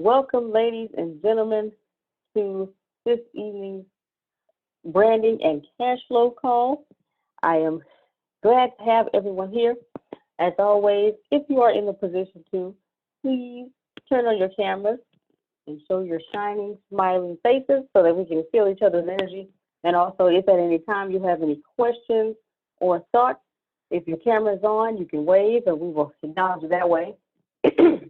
Welcome, ladies and gentlemen, to this evening's branding and cash flow call. I am glad to have everyone here. As always, if you are in the position to, please turn on your cameras and show your shining, smiling faces so that we can feel each other's energy. And also, if at any time you have any questions or thoughts, if your camera is on, you can wave and we will acknowledge you that way. Excuse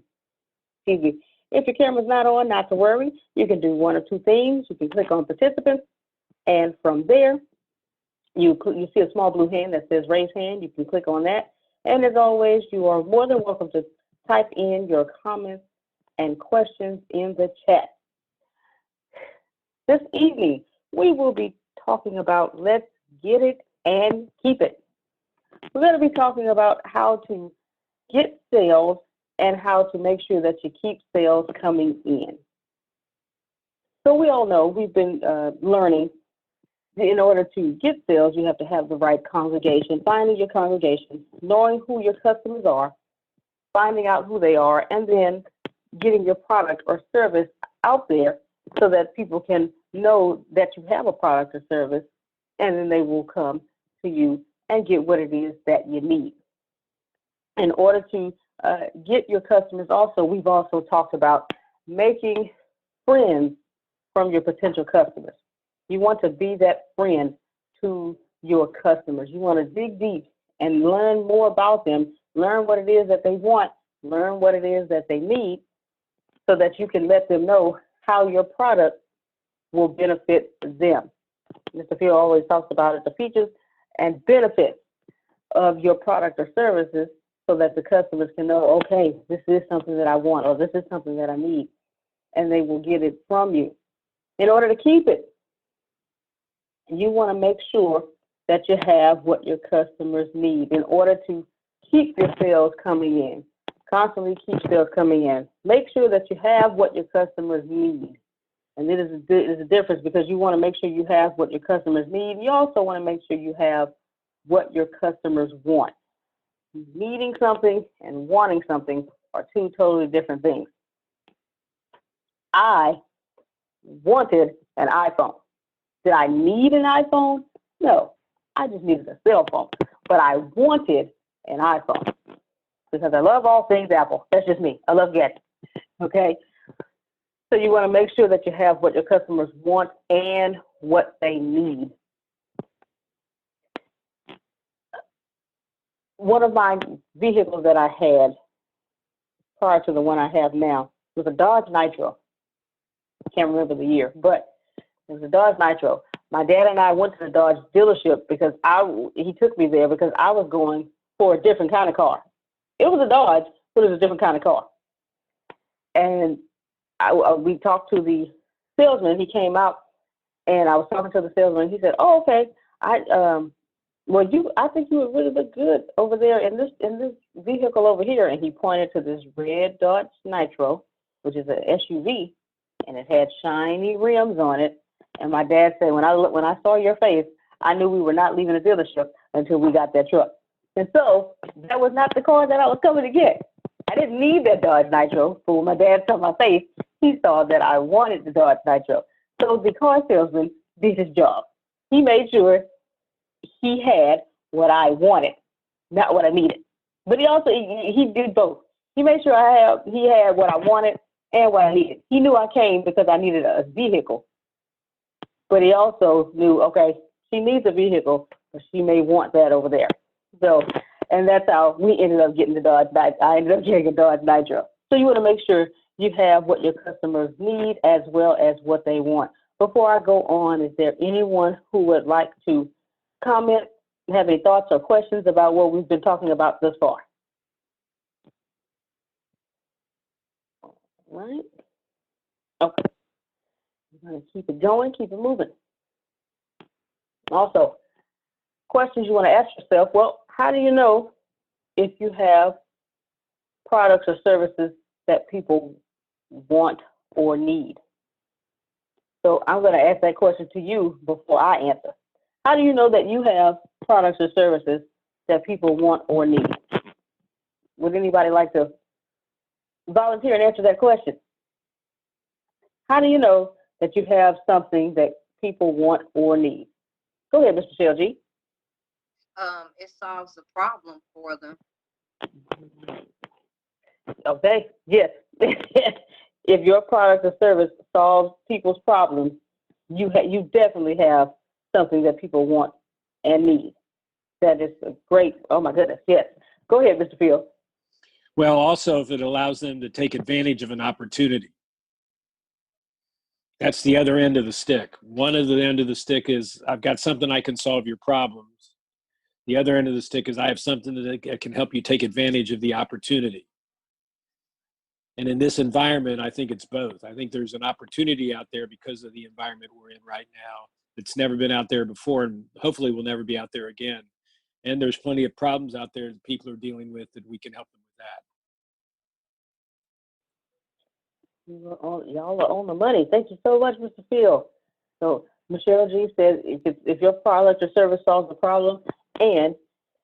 me. If your camera's not on, not to worry. You can do one or two things. You can click on participants, and from there, you see a small blue hand that says raise hand. You can click on that. And as always, you are more than welcome to type in your comments and questions in the chat. This evening, we will be talking about let's get it and keep it. We're going to be talking about how to get sales and how to make sure that you keep sales coming in. So we all know, we've been learning, in order to get sales, you have to have the right congregation, finding your congregation, knowing who your customers are, finding out who they are, and then getting your product or service out there so that people can know that you have a product or service, and then they will come to you and get what it is that you need. In order to get your customers also, we've also talked about making friends from your potential customers. You want to be that friend to your customers. You want to dig deep and learn more about them, learn what it is that they want, learn what it is that they need, so that you can let them know how your product will benefit them. Mr. Field always talks about it, the features and benefits of your product or services, so that the customers can know, okay, this is something that I want, or this is something that I need, and they will get it from you. In order to keep it, you want to make sure that you have what your customers need in order to keep your sales coming in, constantly keep sales coming in. Make sure that you have what your customers need. And it is a difference, because you want to make sure you have what your customers need. You also want to make sure you have what your customers want. Needing something and wanting something are two totally different things. I wanted an iPhone. Did I need an iPhone? No, I just needed a cell phone. But I wanted an iPhone because I love all things Apple. That's just me. I love gadgets. Okay? So you want to make sure that you have what your customers want and what they need. One of my vehicles that I had prior to the one I have now was a Dodge Nitro. I can't remember the year, but it was a Dodge Nitro. My dad and I went to the Dodge dealership because he took me there because I was going for a different kind of car. It was a Dodge, but it was a different kind of car. And we talked to the salesman. He came out, and I was talking to the salesman. He said, "Oh, okay. I think you would really look good over there in this vehicle over here." And he pointed to this red Dodge Nitro, which is an SUV, and it had shiny rims on it. And my dad said, when I saw your face, I knew we were not leaving the dealership until we got that truck. And so that was not the car that I was coming to get. I didn't need that Dodge Nitro, but when my dad saw my face, he saw that I wanted the Dodge Nitro. So the car salesman did his job. He made sure he had what I wanted, not what I needed. But he did both. He made sure he had what I wanted and what I needed. He knew I came because I needed a vehicle. But he also knew, okay, she needs a vehicle, but she may want that over there. So, and that's how we ended up getting the Dodge Nitro. I ended up getting a Dodge Nitro. So you want to make sure you have what your customers need as well as what they want. Before I go on, is there anyone who would like to comment, have any thoughts or questions about what we've been talking about thus far? All right. Okay. I'm going to keep it going, keep it moving. Also, questions you want to ask yourself, well, how do you know if you have products or services that people want or need? So I'm going to ask that question to you before I answer. How do you know that you have products or services that people want or need? Would anybody like to volunteer and answer that question? How do you know that you have something that people want or need? Go ahead, Mr. Shell. It solves a problem for them. Okay, yes. If your product or service solves people's problems, you definitely have something that people want and need. That is a great, oh my goodness, yes. Go ahead, Mr. Field. Well, also if it allows them to take advantage of an opportunity. That's the other end of the stick. One of the end of the stick is I've got something I can solve your problems. The other end of the stick is I have something that can help you take advantage of the opportunity. And in this environment, I think it's both. I think there's an opportunity out there because of the environment we're in right now that's never been out there before and hopefully will never be out there again. And there's plenty of problems out there that people are dealing with that we can help them with that. Y'all are on the money. Thank you so much, Mr. Field. So Michelle G says if your product or service solves the problem, and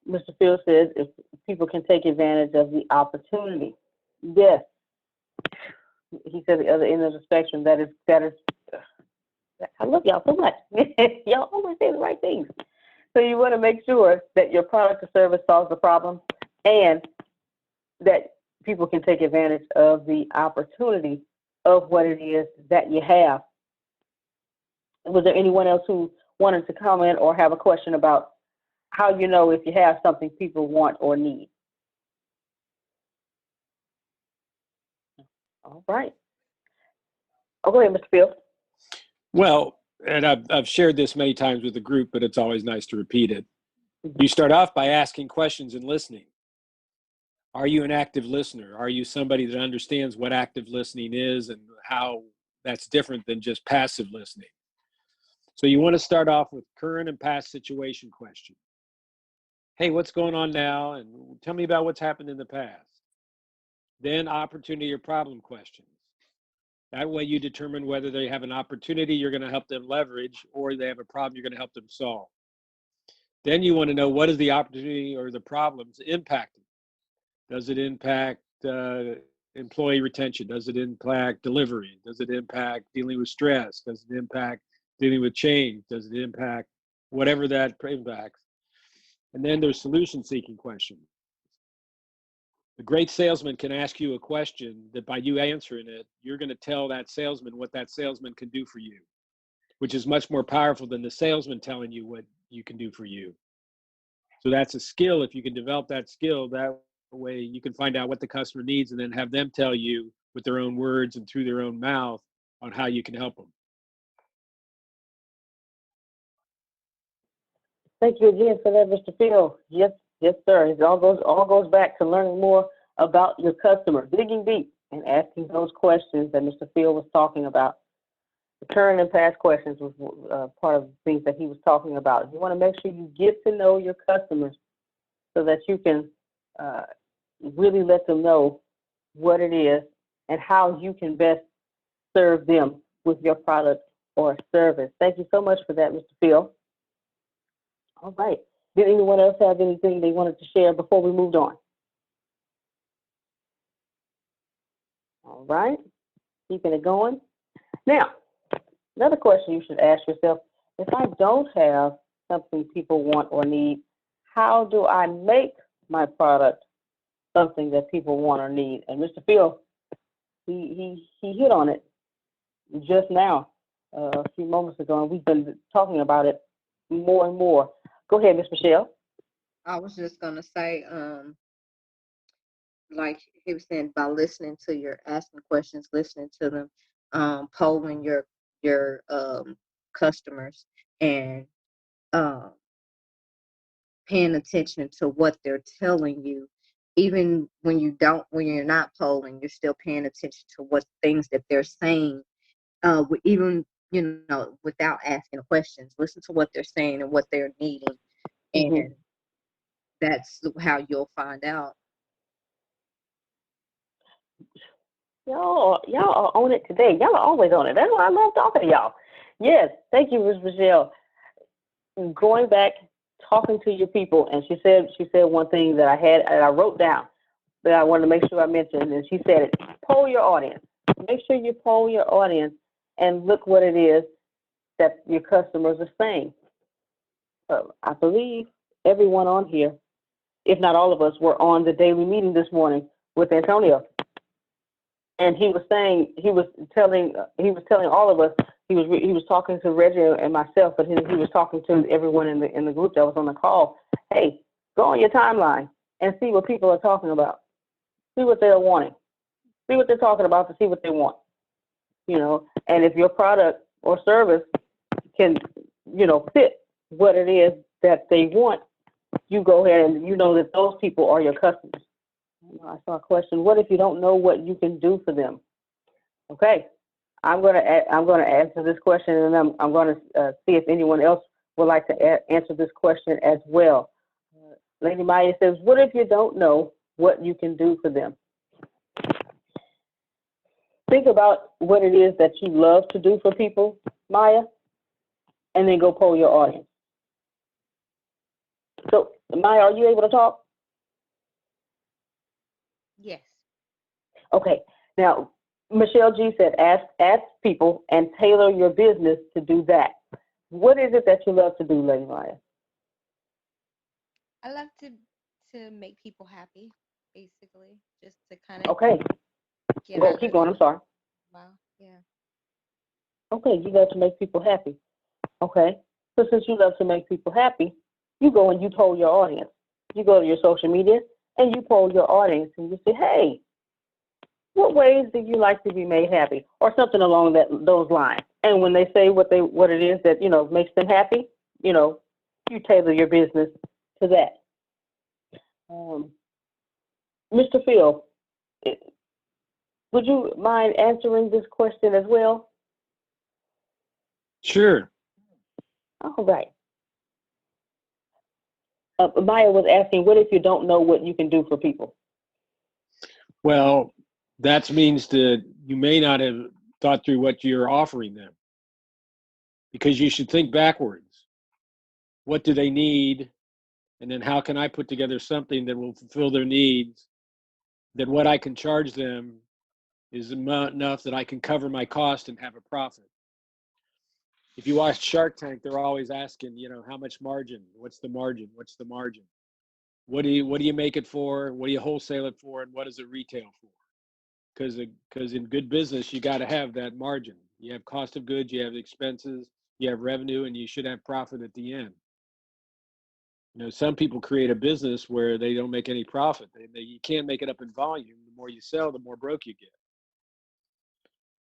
Mr. Field says if people can take advantage of the opportunity. Yes. He said the other end of the spectrum, that is, I love y'all so much. Y'all always say the right things. So you want to make sure that your product or service solves the problem and that people can take advantage of the opportunity of what it is that you have. Was there anyone else who wanted to comment or have a question about how you know if you have something people want or need? All right. Oh, go ahead, Mr. Field. Well, and I've shared this many times with the group, but it's always nice to repeat it. You start off by asking questions and listening. Are you an active listener? Are you somebody that understands what active listening is and how that's different than just passive listening? So you want to start off with current and past situation questions. Hey, what's going on now? And tell me about what's happened in the past. Then opportunity or problem questions. That way you determine whether they have an opportunity you're going to help them leverage or they have a problem you're going to help them solve. Then you want to know what is the opportunity or the problems impacting. Does it impact employee retention? Does it impact delivery? Does it impact dealing with stress? Does it impact dealing with change? Does it impact whatever that impacts? And then there's solution seeking questions. The great salesman can ask you a question that by you answering it, you're going to tell that salesman what that salesman can do for you, which is much more powerful than the salesman telling you what you can do for you. So that's a skill. If you can develop that skill, that way you can find out what the customer needs and then have them tell you with their own words and through their own mouth on how you can help them. Thank you again for that, Mr. Field. Yes, sir. It all goes back to learning more about your customer, digging deep and asking those questions that Mr. Field was talking about. The current and past questions was part of the things that he was talking about. You want to make sure you get to know your customers so that you can really let them know what it is and how you can best serve them with your product or service. Thank you so much for that, Mr. Field. All right. Did anyone else have anything they wanted to share before we moved on? All right. Keeping it going. Now, another question you should ask yourself, if I don't have something people want or need, how do I make my product something that people want or need? And Mr. Field, he hit on it just now, a few moments ago, and we've been talking about it more and more. Go ahead, Ms. Michelle. I was just gonna say, like he was saying, by listening to your asking questions, listening to them, polling your customers and paying attention to what they're telling you. Even when you're not polling, you're still paying attention to what things that they're saying. Even without asking questions, listen to what they're saying and what they're needing, and that's how you'll find out. Y'all are on it today. Y'all are always on it. That's why I love talking to y'all. Yes, thank you, Ms. Michelle. Going back, talking to your people, and she said one thing that I wrote down that I wanted to make sure I mentioned, and she said it. Poll your audience. Make sure you poll your audience and look what it is that your customers are saying. I believe everyone on here, if not all of us, were on the daily meeting this morning with Antonio. And he was telling all of us, he was talking to Reggie and myself, but he was talking to everyone in the group that was on the call. Hey, go on your timeline and see what people are talking about. See what they're wanting. See what they're talking about to see what they want. And if your product or service can, fit what it is that they want, you go ahead and you know that those people are your customers. I saw a question. What if you don't know what you can do for them? Okay, I'm going to answer this question, and I'm going to see if anyone else would like to answer this question as well. Lady Maya says, what if you don't know what you can do for them? Think about what it is that you love to do for people, Maya, and then go poll your audience. So, Maya, are you able to talk? Yes. Okay. Now, Michelle G said, ask people and tailor your business to do that. What is it that you love to do, Lady Maya? I love to make people happy, basically, just to kind of Okay. Keep going. I'm sorry. Wow. Yeah. Okay, you love to make people happy. Okay. So since you love to make people happy, you go and you poll your audience. You go to your social media and you poll your audience and you say, hey, what ways do you like to be made happy? Or something along those lines. And when they say what it is that, makes them happy, you tailor your business to that. Mr. Phil, would you mind answering this question as well? Sure. All right. Maya was asking, what if you don't know what you can do for people? Well, that means that you may not have thought through what you're offering them, because you should think backwards. What do they need? And then how can I put together something that will fulfill their needs, that what I can charge them is enough that I can cover my cost and have a profit. If you watch Shark Tank, they're always asking, how much margin? What's the margin? What's the margin? What do you make it for? What do you wholesale it for? And what does it retail for? Because in good business, you got to have that margin. You have cost of goods, you have expenses, you have revenue, and you should have profit at the end. Some people create a business where they don't make any profit. You can't make it up in volume. The more you sell, the more broke you get.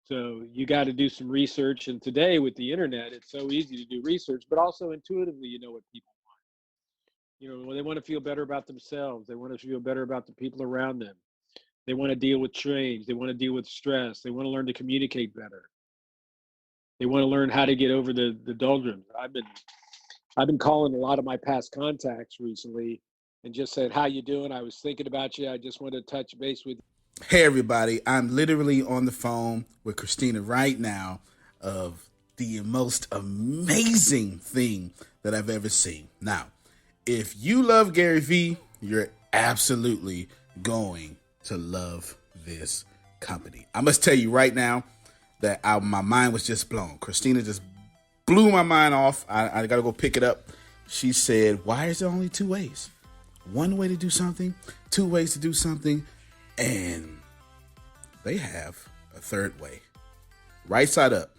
So you got to do some research. And today with the internet, it's so easy to do research, but also intuitively, you know what people want. They want to feel better about themselves. They want to feel better about the people around them. They want to deal with change. They want to deal with stress. They want to learn to communicate better. They want to learn how to get over the doldrums. I've been calling a lot of my past contacts recently and just said, how you doing? I was thinking about you. I just wanted to touch base with you. Hey, everybody. I'm literally on the phone with Christina right now of the most amazing thing that I've ever seen. Now, if you love Gary Vee, you're absolutely going to love this company. I must tell you right now that my mind was just blown. Christina just blew my mind off. I got to go pick it up. She said, why is there only two ways? One way to do something, two ways to do something, and they have a third way. Right side up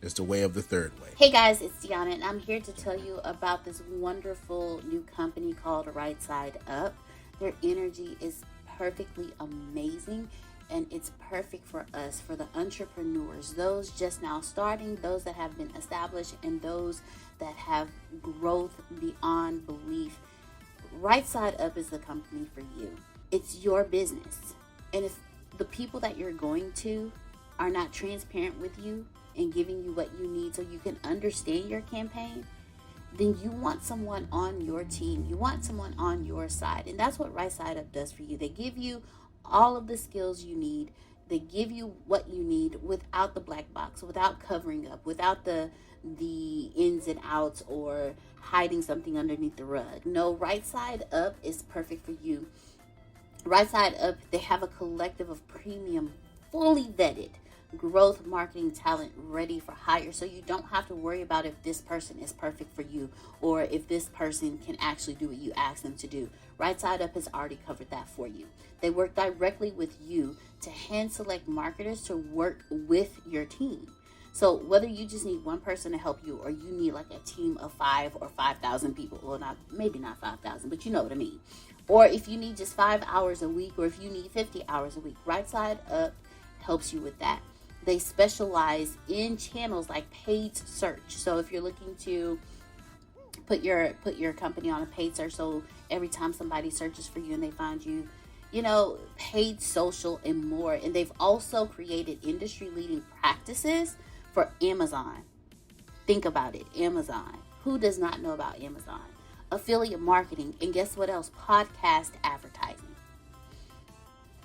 is the way of the third way. Hey guys, it's Deanna, and I'm here to tell you about this wonderful new company called Right Side Up. Their energy is perfectly amazing, and it's perfect for us, for the entrepreneurs, those just now starting, those that have been established, and those that have growth beyond belief. Right Side Up is the company for you. It's your business. And if the people that you're going to are not transparent with you and giving you what you need so you can understand your campaign, then you want someone on your team. You want someone on your side. And that's what Right Side Up does for you. They give you all of the skills you need. They give you what you need without the black box, without covering up, without the ins and outs or hiding something underneath the rug. No, Right Side Up is perfect for you. Right Side Up, they have a collective of premium, fully vetted growth marketing talent ready for hire, so you don't have to worry about if this person is perfect for you or if this person can actually do what you ask them to do. Right Side Up has already covered that for you. They work directly with you to hand select marketers to work with your team. So whether you just need one person to help you or you need like a team of 5 or 5,000 people, well, not maybe not 5,000, but you know what I mean. Or if you need just 5 hours a week, or if you need 50 hours a week, Right Side Up helps you with that. They specialize in channels like paid search. So if you're looking to put your company on a paid search, so every time somebody searches for you and they find you, paid social and more. And they've also created industry leading practices for Amazon. Think about it, Amazon. Who does not know about Amazon? Affiliate marketing, and guess what else? Podcast advertising.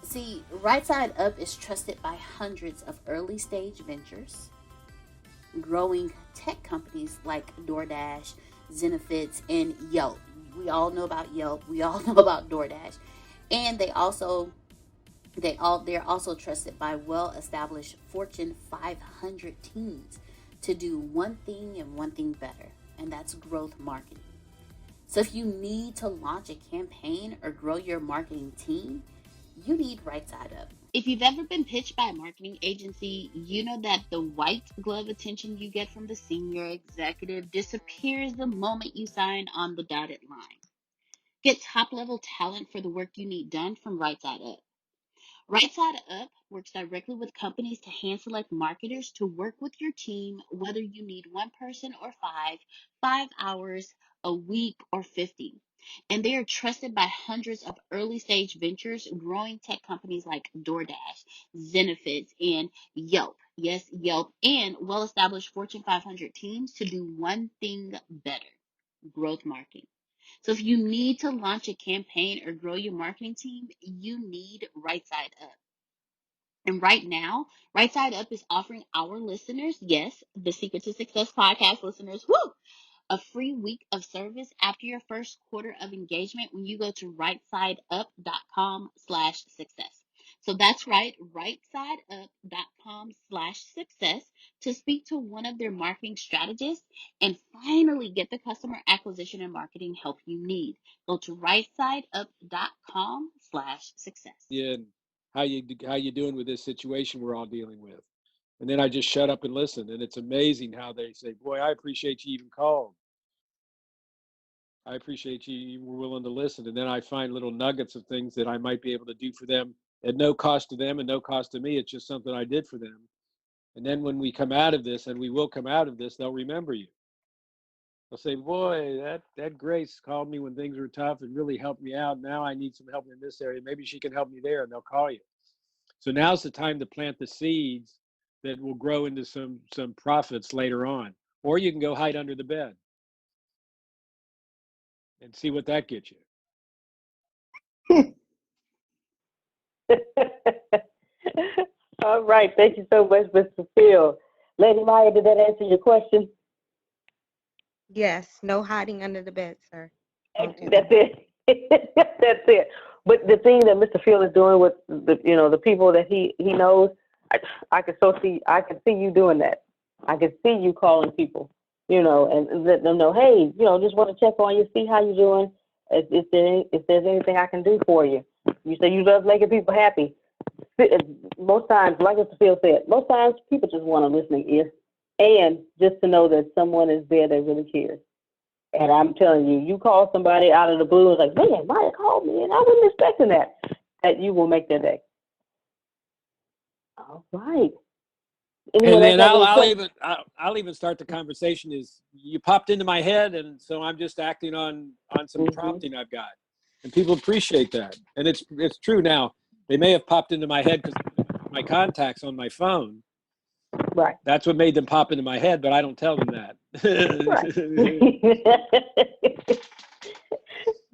See, Right Side Up is trusted by hundreds of early stage ventures, growing tech companies like DoorDash, Zenefits, and Yelp. We all know about Yelp. We all know about DoorDash. And they're also trusted by well-established Fortune 500 teams to do one thing and one thing better, and that's growth marketing. So if you need to launch a campaign or grow your marketing team, you need Right Side Up. If you've ever been pitched by a marketing agency, you know that the white glove attention you get from the senior executive disappears the moment you sign on the dotted line. Get top level talent for the work you need done from Right Side Up. Right Side Up works directly with companies to hand select marketers to work with your team, whether you need one person or 5 hours a week or 50. And they are trusted by hundreds of early stage ventures, growing tech companies like DoorDash, Zenefits, and Yelp. Yes, Yelp, and well established Fortune 500 teams to do one thing better: growth marketing. So if you need to launch a campaign or grow your marketing team, you need Right Side Up. And right now, Right Side Up is offering our listeners, yes, the Secret to Success podcast listeners, a free week of service after your first quarter of engagement when you go to rightsideup.com/success. So that's right, rightsideup.com/success to speak to one of their marketing strategists and finally get the customer acquisition and marketing help you need. Go to rightsideup.com/success. Yeah, and how you doing with this situation we're all dealing with? And then I just shut up and listen. And it's amazing how they say, boy, I appreciate you even called. I appreciate you were willing to listen. And then I find little nuggets of things that I might be able to do for them at no cost to them and no cost to me. It's just something I did for them. And then when we come out of this, and we will come out of this, they'll remember you. They'll say, boy, that Grace called me when things were tough and really helped me out. Now I need some help in this area. Maybe she can help me there, and they'll call you. So now's the time to plant the seeds that will grow into some profits later on. Or you can go hide under the bed and see what that gets you. All right. Thank you so much, Mr. Phil. Lady Maya, did that answer your question? Yes, no hiding under the bed, sir. Don't do That's that. it. That's it. But the thing that Mr. Phil is doing with the people that he knows, I can see you doing that. I can see you calling people, and let them know, hey, just want to check on you, see how you're doing. If there's anything I can do for you. You say you love making people happy. Most times, like Mr. Phil said, most times people just want a listening ear, and just to know that someone is there that really cares. And I'm telling you, you call somebody out of the blue and like, man, Maya called me, and I wasn't expecting that you will make their day. All right. And Anyone else then have any questions? I'll even start the conversation is you popped into my head, and so I'm just acting on some prompting I've got, and people appreciate that. And it's true now. They may have popped into my head because my contacts on my phone. Right. That's what made them pop into my head, but I don't tell them that. Right.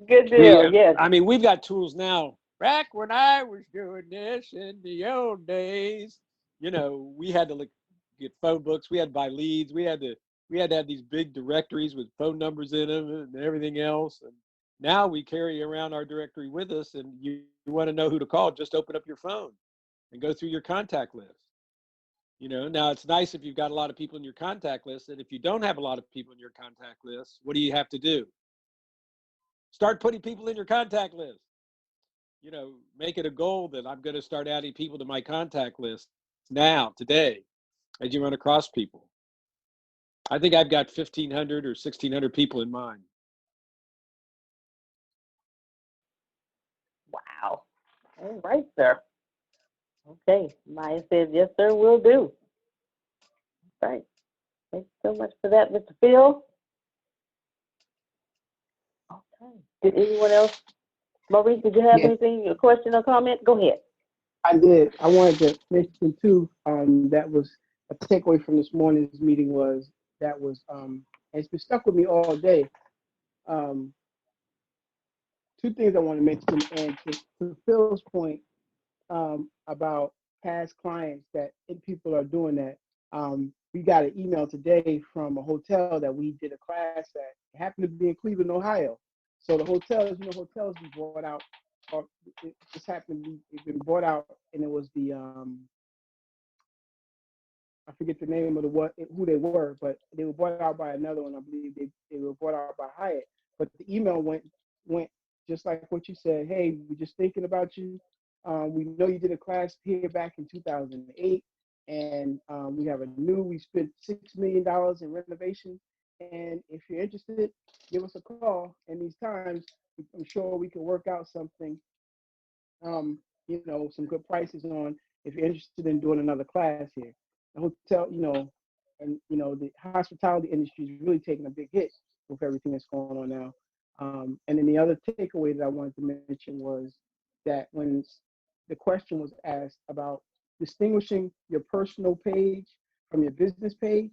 Good deal. Yes. I mean, we've got tools now. Back when I was doing this in the old days, we had to get phone books. We had to buy leads. We had to have these big directories with phone numbers in them and everything else. And now we carry around our directory with us, and you want to know who to call, just open up your phone and go through your contact list. Now it's nice if you've got a lot of people in your contact list, and if you don't have a lot of people in your contact list, what do you have to do? Start putting people in your contact list. Make it a goal that I'm going to start adding people to my contact list now, today, as you run across people. I think I've got 1,500 or 1,600 people in mind. Wow. All right, sir. Okay. Maya says, yes, sir, will do. All right. Thanks so much for that, Mr. Phil. Okay. Did anyone else? Maurice, did you have Yeah, anything, a question or comment? Go ahead. I did. I wanted to mention too. That was a takeaway from this morning's meeting was and it's been stuck with me all day. Um, Two things I want to mention, and to Phil's point about past clients that if people are doing that. We got an email today from a hotel that we did a class at. It happened to be in Cleveland, Ohio. So the hotels, hotels we bought out, or it just happened to be it's been bought out, and it was the I forget the name of who they were, but they were bought out by another one. I believe they were bought out by Hyatt. But the email went just like what you said. Hey, we're just thinking about you. We know you did a class here back in 2008, and we spent $6 million in renovations. And if you're interested, give us a call. And these times, I'm sure we can work out something. Some good prices on if you're interested in doing another class here. The hotel, the hospitality industry is really taking a big hit with everything that's going on now. And then the other takeaway that I wanted to mention was that when the question was asked about distinguishing your personal page from your business page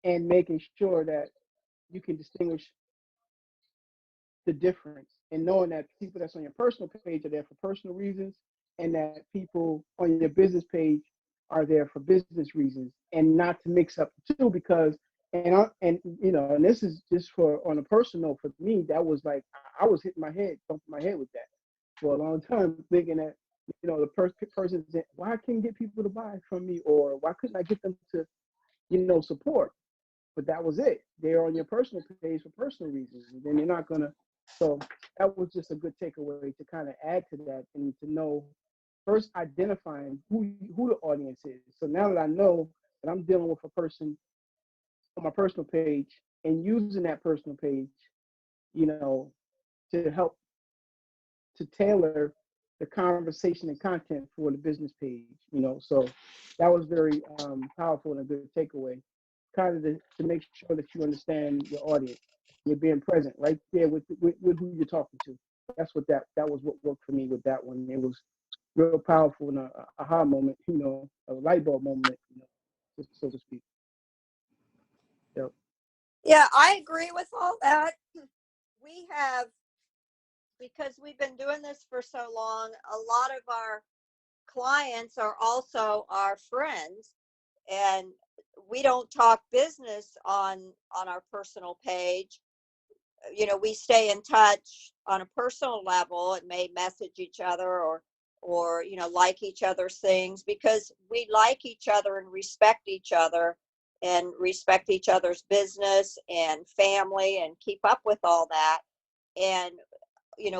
and making sure that you can distinguish the difference and knowing that people that's on your personal page are there for personal reasons and that people on your business page are there for business reasons, and not to mix up the two, because and this is just for on a personal note for me, that was like I was hitting bumping my head with that for a long time, thinking that the person said, why I can't get people to buy from me, or why couldn't I get them to support? But that was it. They're on your personal page for personal reasons, and then they're not gonna. So that was just a good takeaway to kind of add to that, and to know first identifying who the audience is. So now that I know that I'm dealing with a person on my personal page and using that personal page, to help to tailor the conversation and content for the business page. So that was very powerful and a good takeaway. Kind of to make sure that you understand your audience. You're being present right there with who you're talking to. That's what that was what worked for me with that one. It was real powerful and a aha moment, a light bulb moment, so to speak. Yep. Yeah, I agree with all that. We have, because we've been doing this for so long, a lot of our clients are also our friends, and we don't talk business on our personal page. We stay in touch on a personal level and may message each other or like each other's things, because we like each other and respect each other and respect each other's business and family and keep up with all that. And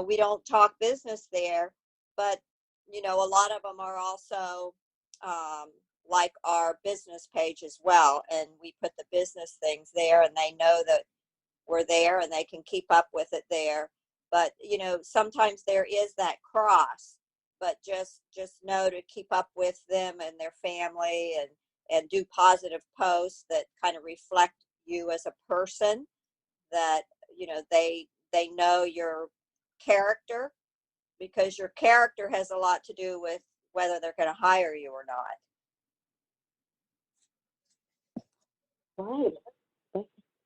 we don't talk business there, but a lot of them are also like our business page as well, and we put the business things there, and they know that we're there and they can keep up with it there. But sometimes there is that cross, but just know to keep up with them and their family, and do positive posts that kind of reflect you as a person, that they know your character, because your character has a lot to do with whether they're going to hire you or not. Right.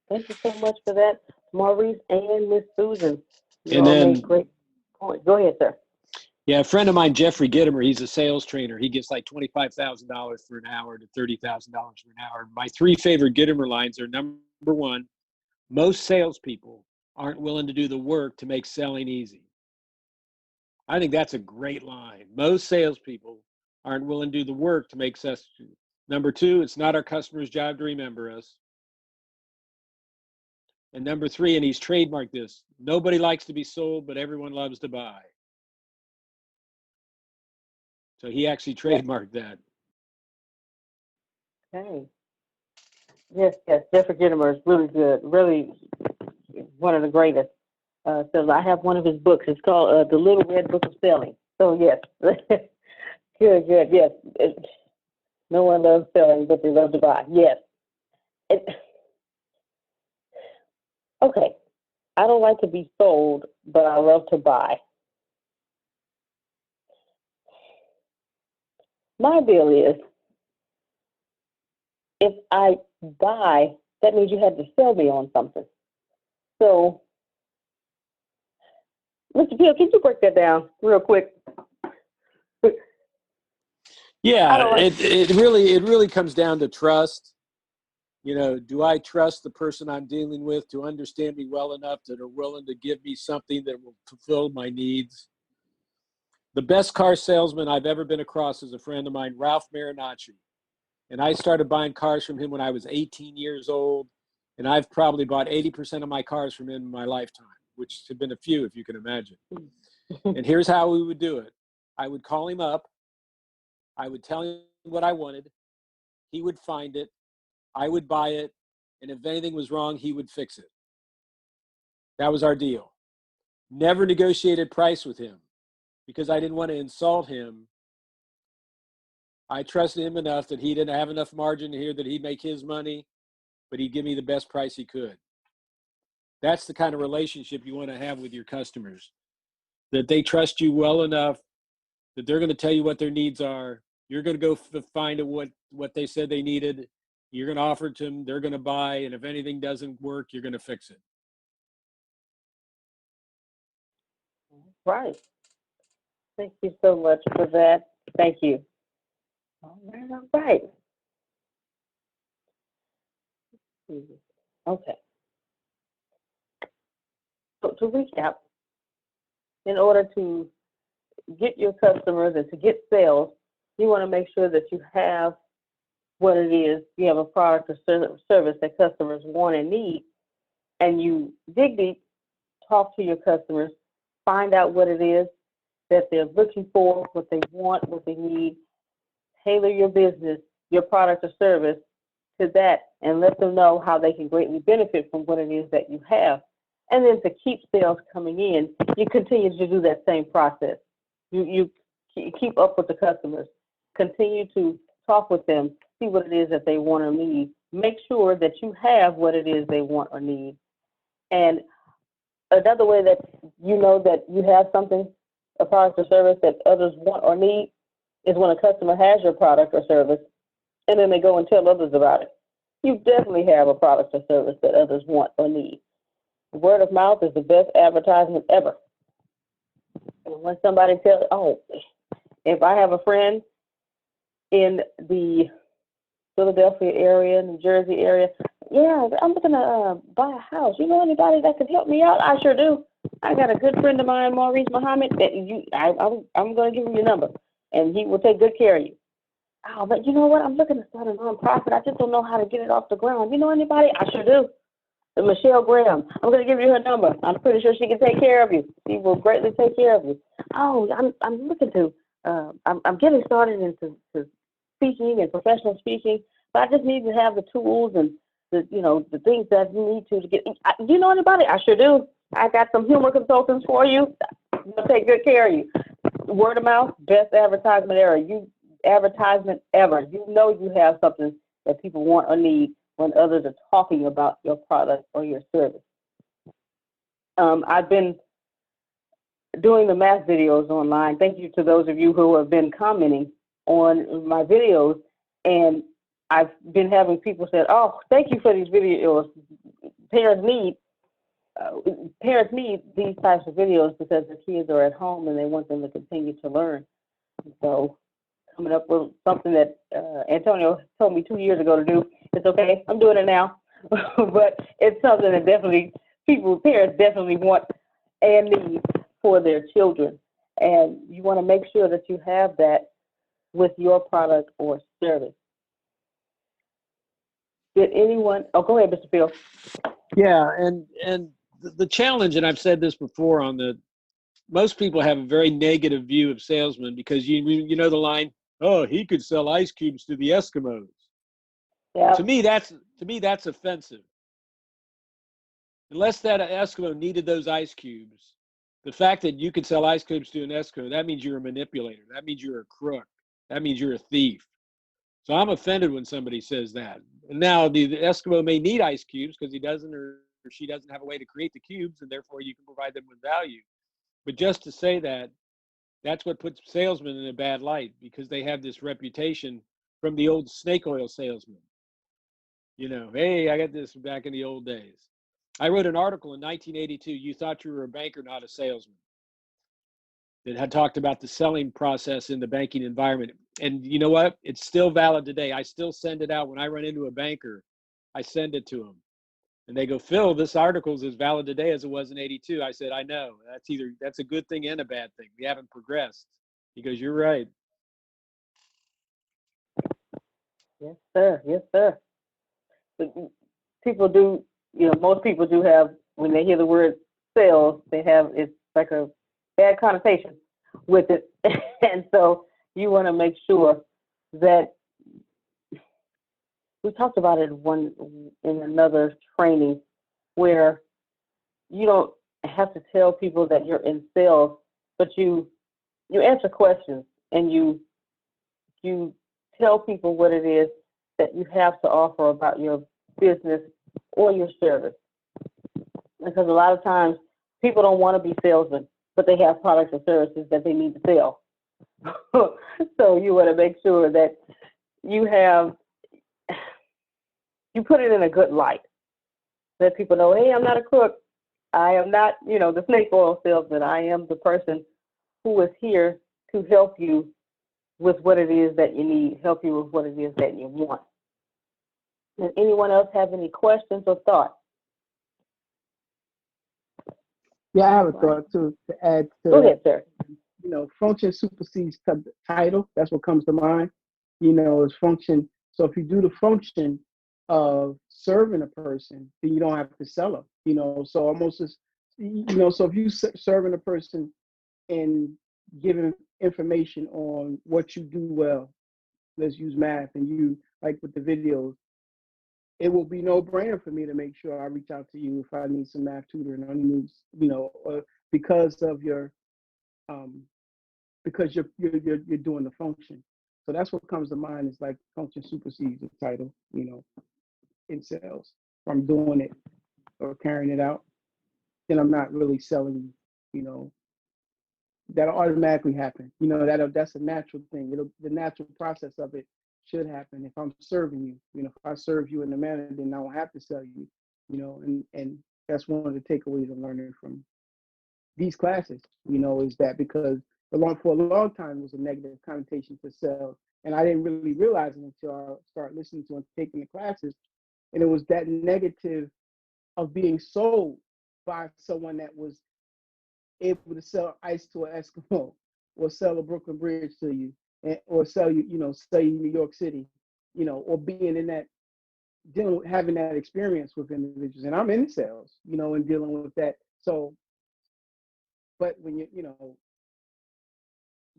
Thank you so much for that, Maurice and Miss Susan. You And all then, made great points. Go ahead, sir. yeah, a friend of mine, Jeffrey Gittimer, he's a sales trainer. He gets like $25,000 for an hour to $30,000 for an hour. My three favorite Gittimer lines are: number one, most salespeople aren't willing to do the work to make selling easy. I think that's a great line. Most salespeople aren't willing to do the work to make Number 2, it's not our customer's job to remember us. And number 3, and he's trademarked this, nobody likes to be sold, but everyone loves to buy. So he actually trademarked that. Okay. Yes, Jeffrey Gitomer is really good, really one of the greatest. So I have one of his books. It's called The Little Red Book of Selling. So yes, good, yes. No one loves selling, but they love to buy. Yes. Okay. I don't like to be sold, but I love to buy. My deal is, if I buy, that means you had to sell me on something. So, Mr. Peel, can you break that down real quick? Yeah, it really comes down to trust. You know, do I trust the person I'm dealing with to understand me well enough that are willing to give me something that will fulfill my needs? The best car salesman I've ever been across is a friend of mine, Ralph Marinacci. And I started buying cars from him when I was 18 years old. And I've probably bought 80% of my cars from him in my lifetime, which have been a few, if you can imagine. And here's how we would do it. I would call him up. I would tell him what I wanted. He would find it. I would buy it. And if anything was wrong, he would fix it. That was our deal. Never negotiated price with him because I didn't want to insult him. I trusted him enough that he didn't have enough margin here that he'd make his money, but he'd give me the best price he could. That's the kind of relationship you want to have with your customers, that they trust you well enough that they're going to tell you what their needs are. You're going to go find what they said they needed. You're going to offer it to them. They're going to buy. And if anything doesn't work, you're going to fix it. Right. Thank you so much for that. Thank you. All right. Okay. So to recap, in order to get your customers and to get sales, you want to make sure that you have what it is. You have a product or service that customers want and need, and you dig deep, talk to your customers, find out what it is that they're looking for, what they want, what they need, tailor your business, your product or service to that, and let them know how they can greatly benefit from what it is that you have. And then to keep sales coming in, you continue to do that same process. You keep up with the customers, continue to talk with them, see what it is that they want or need. Make sure that you have what it is they want or need. And another way that you know that you have something, a product or service that others want or need, is when a customer has your product or service and then they go and tell others about it. You definitely have a product or service that others want or need. Word of mouth is the best advertisement ever. And when somebody tells, oh, if I have a friend in the Philadelphia area, New Jersey area, yeah, I'm looking to buy a house. You know anybody that can help me out? I sure do. I got a good friend of mine, Maurice Muhammad, that I'm going to give him your number, and he will take good care of you. Oh, but you know what? I'm looking to start a nonprofit. I just don't know how to get it off the ground. You know anybody? I sure do. Michelle Graham. I'm going to give you her number. I'm pretty sure she can take care of you. She will greatly take care of you. Oh, I'm looking to. I'm getting started into speaking and professional speaking, but I just need to have the tools and the things that you need to get. You know anybody? I sure do. I got some humor consultants for you. They'll take good care of you. Word of mouth, best advertisement ever. You know you have something that people want or need when others are talking about your product or your service. I've been doing the math videos online. Thank you to those of you who have been commenting on my videos. And I've been having people say, oh, thank you for these videos. Parents need these types of videos because the kids are at home and they want them to continue to learn. So coming up with something that Antonio told me 2 years ago to do. It's okay. I'm doing it now. But it's something that parents definitely want and need for their children. And you want to make sure that you have that with your product or service. Did anyone, oh, go ahead, Mr. Phil. Yeah, and the challenge, and I've said this before, on the most people have a very negative view of salesmen because you know the line, oh, he could sell ice cubes to the Eskimos. Yeah. To me, that's offensive. Unless that Eskimo needed those ice cubes, the fact that you could sell ice cubes to an Eskimo, that means you're a manipulator. That means you're a crook. That means you're a thief. So I'm offended when somebody says that. And now the Eskimo may need ice cubes because he doesn't or she doesn't have a way to create the cubes, and therefore you can provide them with value. But just to say that, that's what puts salesmen in a bad light, because they have this reputation from the old snake oil salesman. You know, hey, I got this back in the old days. I wrote an article in 1982, You Thought You Were a Banker, Not a Salesman, that had talked about the selling process in the banking environment. And you know what? It's still valid today. I still send it out when I run into a banker. I send it to them. And they go, Phil, this article is as valid today as it was in 82. I said, I know. That's a good thing and a bad thing. We haven't progressed. He goes, you're right. Yes, sir. Yes, sir. But people do, most people do have, when they hear the word sales, it's like a bad connotation with it. And so you want to make sure that, we talked about it in another training, where you don't have to tell people that you're in sales, but you answer questions, and you tell people what it is that you have to offer about your business or your service. Because a lot of times people don't want to be salesmen, but they have products or services that they need to sell. So you want to make sure that you put it in a good light. Let people know, hey, I'm not a crook. I am not, the snake oil salesman. I am the person who is here to help you with what it is that you need, help you with what it is that you want. Does anyone else have any questions or thoughts? Yeah, I have a thought to add to. Go ahead, sir. Function supersedes title. That's what comes to mind. Is function. So if you do the function of serving a person, then you don't have to sell them. So almost as, so if you serving a person and giving information on what you do well, let's use math, and you, like with the videos, it will be no brainer for me to make sure I reach out to you if I need some math tutoring, or need, because of your, because you're doing the function. So that's what comes to mind, is like function supersedes the title, in sales. If I'm doing it or carrying it out, then I'm not really selling, that'll automatically happen. That's a natural thing. The natural process of it should happen if I'm serving you. If I serve you in the manner, then I don't have to sell you. And that's one of the takeaways I'm learning from these classes. Is that because for a long time it was a negative connotation to sell, and I didn't really realize it until I started listening to and taking the classes, and it was that negative of being sold by someone that was able to sell ice to an Eskimo, or sell a Brooklyn Bridge to you, or sell you, sell you New York City, or being in that, having that experience with individuals. And I'm in sales, and dealing with that. So, but when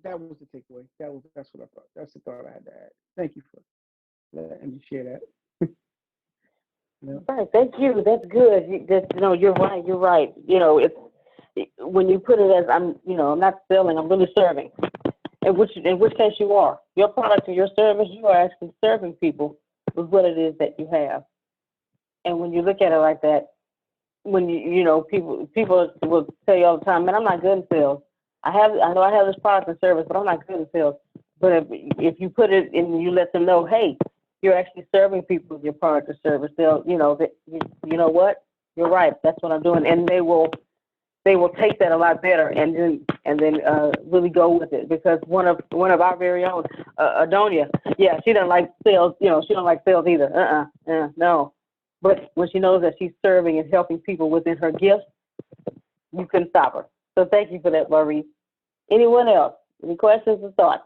that was the takeaway. That's what I thought. That's the thought I had to add. Thank you for letting me share that. Right. Thank you. That's good. You're right. You're right. It's when you put it as I'm not selling. I'm really serving. In which case you are. Your product or your service, you are actually serving people with what it is that you have. And when you look at it like that, when people will tell you all the time, man, I'm not good in sales. I know I have this product and service, but I'm not good in sales. But if you put it in, you let them know, hey, you're actually serving people with your product or service, they'll, you know what, you're right, that's what I'm doing, and they will take that a lot better, and then really go with it. Because one of our very own, Adonia, yeah, she doesn't like sales, she don't like sales either. No. But when she knows that she's serving and helping people within her gifts, you couldn't stop her. So thank you for that, Maurice. Anyone else? Any questions or thoughts?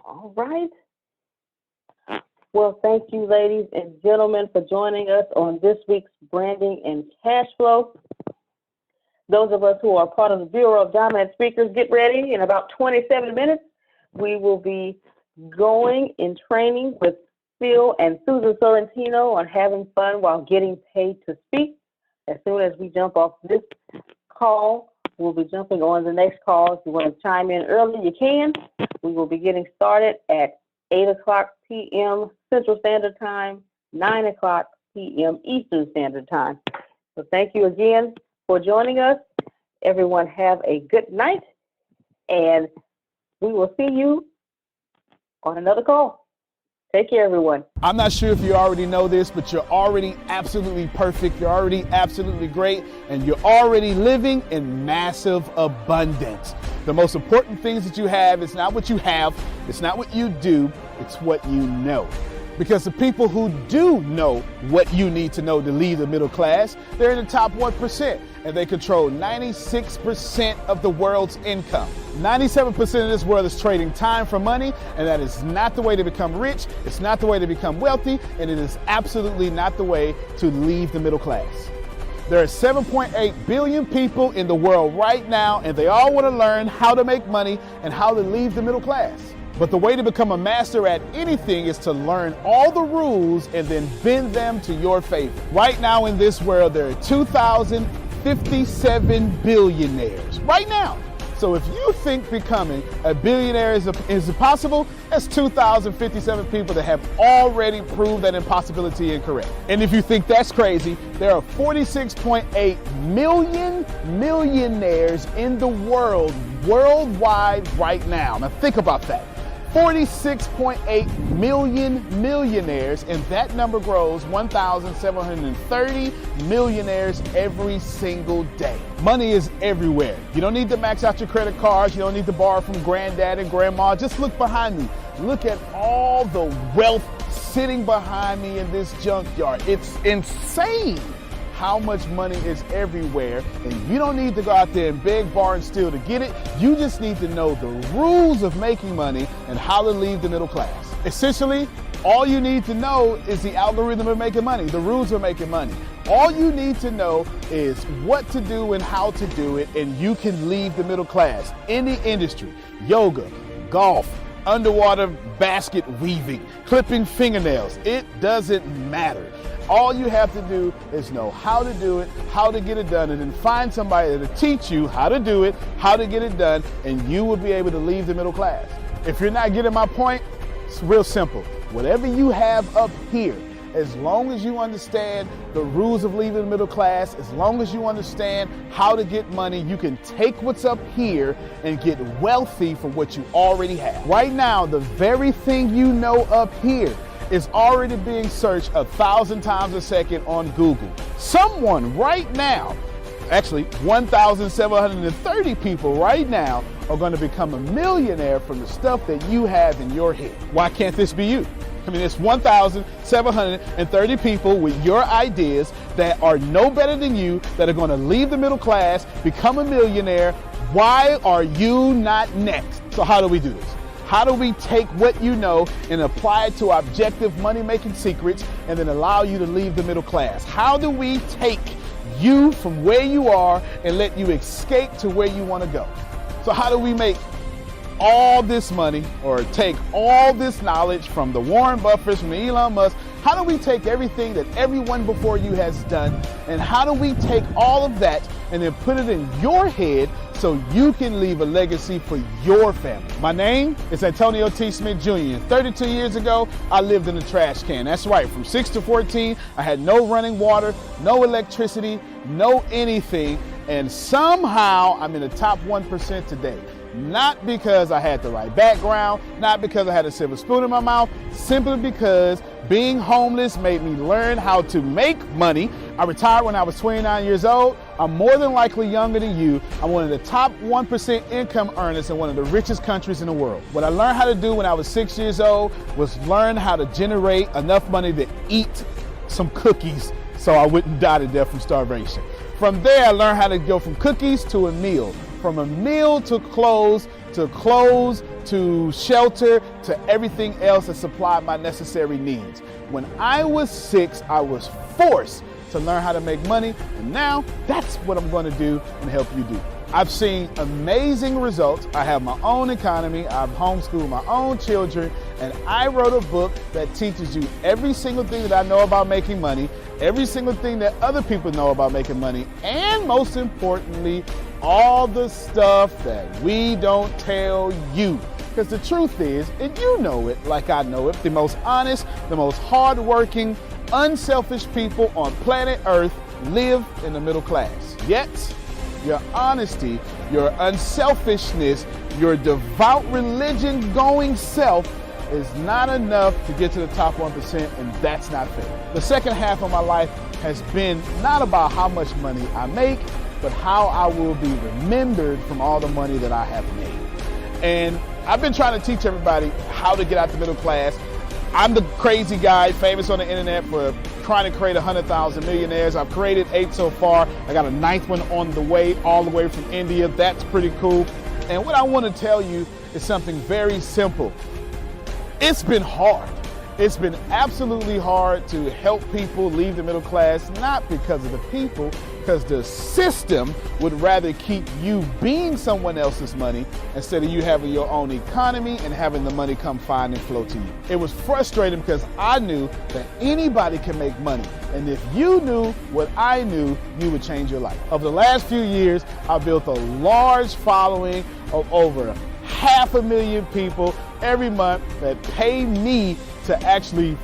All right. Well, thank you, ladies and gentlemen, for joining us on this week's Branding and Cash Flow. Those of us who are part of the Bureau of Dominant Speakers, get ready. In about 27 minutes, we will be going in training with Phil and Susan Sorrentino on having fun while getting paid to speak. As soon as we jump off this call, we'll be jumping on the next call. If you want to chime in early, you can. We will be getting started at 8 o'clock p.m. Central Standard Time, 9 o'clock p.m. Eastern Standard Time. So thank you again for joining us. Everyone have a good night, and we will see you on another call. Take care, everyone. I'm not sure if you already know this, but you're already absolutely perfect. You're already absolutely great, and you're already living in massive abundance. The most important things that you have is not what you have, it's not what you do, it's what you know. Because the people who do know what you need to know to lead the middle class, they're in the top 1%, and they control 96% of the world's income. 97% of this world is trading time for money, and that is not the way to become rich, it's not the way to become wealthy, and it is absolutely not the way to leave the middle class. There are 7.8 billion people in the world right now, and they all want to learn how to make money and how to leave the middle class. But the way to become a master at anything is to learn all the rules and then bend them to your favor. Right now in this world, there are 2,057 billionaires. Right now. So if you think becoming a billionaire is impossible, that's 2,057 people that have already proved that impossibility incorrect. And if you think that's crazy, there are 46.8 million millionaires in the world, worldwide right now. Now think about that. 46.8 million millionaires, and that number grows 1,730 millionaires every single day. Money is everywhere. You don't need to max out your credit cards. You don't need to borrow from granddad and grandma. Just look behind me. Look at all the wealth sitting behind me in this junkyard. It's insane how much money is everywhere, and you don't need to go out there and beg, borrow, and steal to get it. You just need to know the rules of making money and how to leave the middle class. Essentially, all you need to know is the algorithm of making money, the rules of making money. All you need to know is what to do and how to do it, and you can leave the middle class. Any industry, yoga, golf, underwater basket weaving, clipping fingernails, it doesn't matter. All you have to do is know how to do it, how to get it done, and then find somebody to teach you how to do it, how to get it done, and you will be able to leave the middle class. If you're not getting my point, it's real simple. Whatever you have up here, as long as you understand the rules of leaving the middle class, as long as you understand how to get money, you can take what's up here and get wealthy from what you already have. Right now, the very thing you know up here is already being searched 1,000 times a second on Google. Someone right now, actually 1,730 people right now are going to become a millionaire from the stuff that you have in your head. Why can't this be you? I mean, it's 1,730 people with your ideas that are no better than you, that are going to leave the middle class, become a millionaire. Why are you not next? So how do we do this? How do we take what you know and apply it to objective money-making secrets and then allow you to leave the middle class? How do we take you from where you are and let you escape to where you want to go? So how do we make all this money, or take all this knowledge from the Warren Buffetts, from Elon Musk? How do we take everything that everyone before you has done, and how do we take all of that and then put it in your head so you can leave a legacy for your family? My name is Antonio T. Smith Jr. 32 years ago, I lived in a trash can. That's right, from 6 to 14, I had no running water, no electricity, no anything, and somehow I'm in the top 1% today. Not because I had the right background, not because I had a silver spoon in my mouth, simply because being homeless made me learn how to make money. I retired when I was 29 years old. I'm more than likely younger than you. I'm one of the top 1% income earners in one of the richest countries in the world. What I learned how to do when I was 6 years old was learn how to generate enough money to eat some cookies so I wouldn't die to death from starvation. From there, I learned how to go from cookies to a meal, from a meal to clothes, to clothes, to shelter, to everything else that supplied my necessary needs. When I was 6, I was forced to learn how to make money, and now that's what I'm going to do and help you do. I've seen amazing results. I have my own economy, I've homeschooled my own children, and I wrote a book that teaches you every single thing that I know about making money, every single thing that other people know about making money, and most importantly, all the stuff that we don't tell you. Because the truth is, and you know it like I know it, the most honest, the most hardworking, unselfish people on planet Earth live in the middle class. Yet, your honesty, your unselfishness, your devout religion-going self is not enough to get to the top 1%, and that's not fair. The second half of my life has been not about how much money I make, but how I will be remembered from all the money that I have made. And I've been trying to teach everybody how to get out the middle class. I'm the crazy guy famous on the internet for trying to create 100,000 millionaires. I've created 8 so far. I got a 9th one on the way, all the way from India. That's pretty cool. And what I want to tell you is something very simple. It's been hard. It's been absolutely hard to help people leave the middle class, not because of the people, because the system would rather keep you being someone else's money instead of you having your own economy and having the money come find and flow to you. It was frustrating because I knew that anybody can make money. And if you knew what I knew, you would change your life. Over the last few years, I've built a large following of over 500,000 people every month that pay me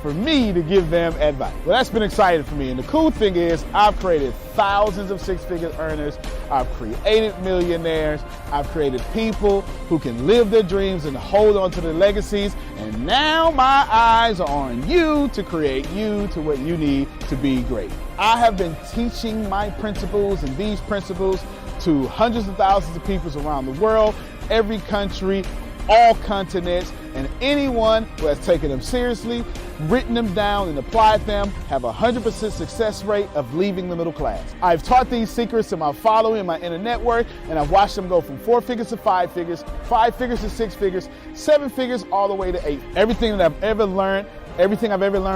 for me to give them advice. Well, that's been exciting for me. And the cool thing is I've created thousands of six-figure earners. I've created millionaires. I've created people who can live their dreams and hold on to their legacies. And now my eyes are on you to create you to what you need to be great. I have been teaching my principles and these principles to hundreds of thousands of people around the world, every country, all continents, and anyone who has taken them seriously, written them down, and applied them have a 100% success rate of leaving the middle class. I've taught these secrets to my following, my inner network, and I've watched them go from 4 figures to 5 figures, 5 figures to 6 figures, 7 figures, all the way to 8. Everything that I've ever learned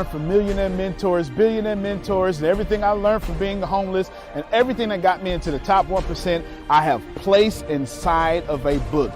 from millionaire mentors, billionaire mentors, and everything I learned from being homeless, and everything that got me into the top 1%, I have placed inside of a book.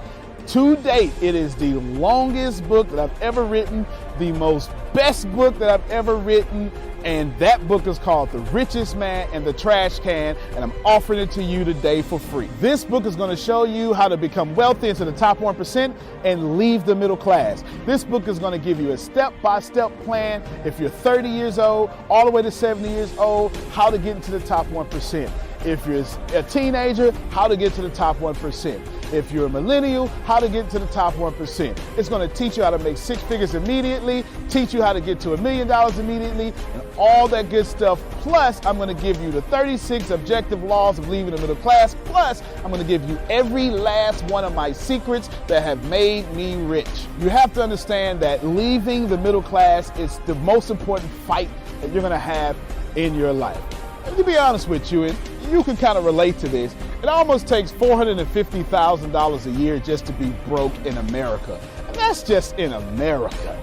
To date, it is the longest book that I've ever written, the most best book that I've ever written, and that book is called The Richest Man in the Trash Can, and I'm offering it to you today for free. This book is going to show you how to become wealthy into the top 1% and leave the middle class. This book is going to give you a step-by-step plan if you're 30 years old, all the way to 70 years old, how to get into the top 1%. If you're a teenager, how to get to the top 1%. If you're a millennial, how to get to the top 1%. It's going to teach you how to make 6 figures immediately, teach you how to get to $1 million immediately, and all that good stuff. Plus, I'm going to give you the 36 objective laws of leaving the middle class. Plus, I'm going to give you every last one of my secrets that have made me rich. You have to understand that leaving the middle class is the most important fight that you're going to have in your life. And to be honest with you, and you can kind of relate to this, it almost takes $450,000 a year just to be broke in America. And that's just in America.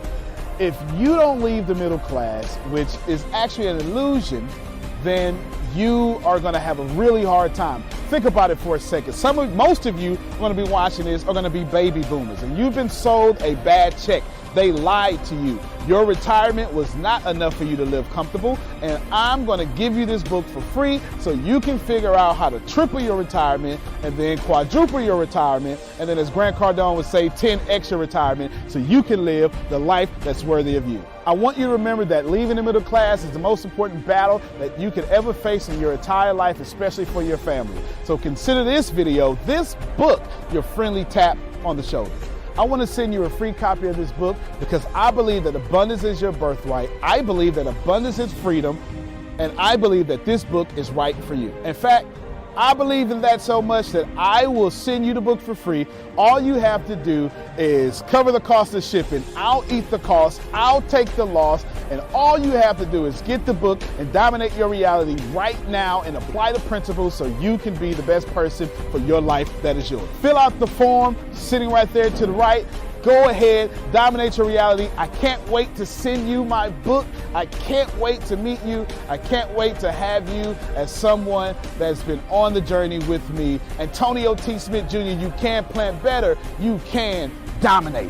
If you don't leave the middle class, which is actually an illusion, then you are going to have a really hard time. Think about it for a second. Most of you going to be watching this are going to be baby boomers, and you've been sold a bad check. They lied to you. Your retirement was not enough for you to live comfortable, and I'm going to give you this book for free so you can figure out how to triple your retirement and then quadruple your retirement, and then as Grant Cardone would say, 10x your retirement so you can live the life that's worthy of you. I want you to remember that leaving the middle class is the most important battle that you could ever face in your entire life, especially for your family. So consider this video, this book, your friendly tap on the shoulder. I want to send you a free copy of this book because I believe that abundance is your birthright. I believe that abundance is freedom, and I believe that this book is right for you. In fact, I believe in that so much that I will send you the book for free. All you have to do is cover the cost of shipping. I'll eat the cost. I'll take the loss. And all you have to do is get the book and dominate your reality right now and apply the principles so you can be the best person for your life that is yours. Fill out the form sitting right there to the right. Go ahead, dominate your reality. I can't wait to send you my book. I can't wait to meet you. I can't wait to have you as someone that's been on the journey with me. Antonio T. Smith Jr., you can plant better. You can dominate.